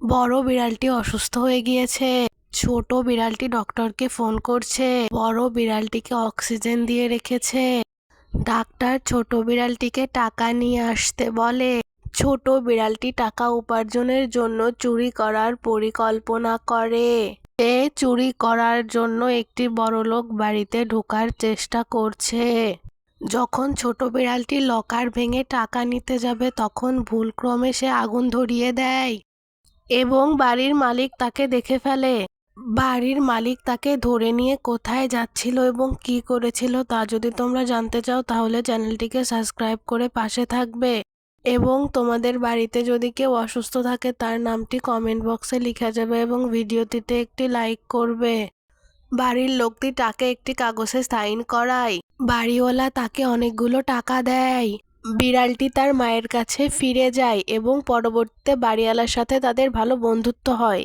বড় বিড়ালটি অসুস্থ হয়ে গিয়েছে। ছোট বিড়ালটি ডক্টরকে ফোন করছে। বড় বিড়ালটিকে অক্সিজেন দিয়ে রেখেছে। ডাক্তার ছোট বিড়ালটিকে টাকা নিয়ে আসতে বলে। ছোট বিড়ালটি টাকা উপার্জনের জন্য চুরি করার পরিকল্পনা করে। সে চুরি করার জন্য একটি বড়লোক বাড়িতে ঢোকার চেষ্টা করছে। যখন ছোট বিড়ালটি লকার ভেঙে টাকা নিতে যাবে তখন ভুলক্রমে সে আগুন ধরিয়ে দেয় এবং বাড়ির মালিক তাকে দেখে ফেলে। বাড়ির মালিক তাকে ধরে নিয়ে কোথায় যাচ্ছিল এবং কি করেছিল তা যদি তোমরা জানতে চাও তাহলে চ্যানেলটিকে সাবস্ক্রাইব করে পাশে থাকবে এবং তোমাদের বাড়িতে যদি কেউ অসুস্থ থাকে তার নামটি কমেন্ট বক্সে লিখে যাবে এবং ভিডিওটিতে একটি লাইক করবে। বাড়ির লোকটি তাকে একটি কাগজে সাইন করায়। বাড়িওয়ালা তাকে অনেকগুলো টাকা দেয়। বিড়ালটি তার মায়ের কাছে ফিরে যায় এবং পরবর্তীতে বাড়িওয়ালার সাথে তাদের ভালো বন্ধুত্ব হয়।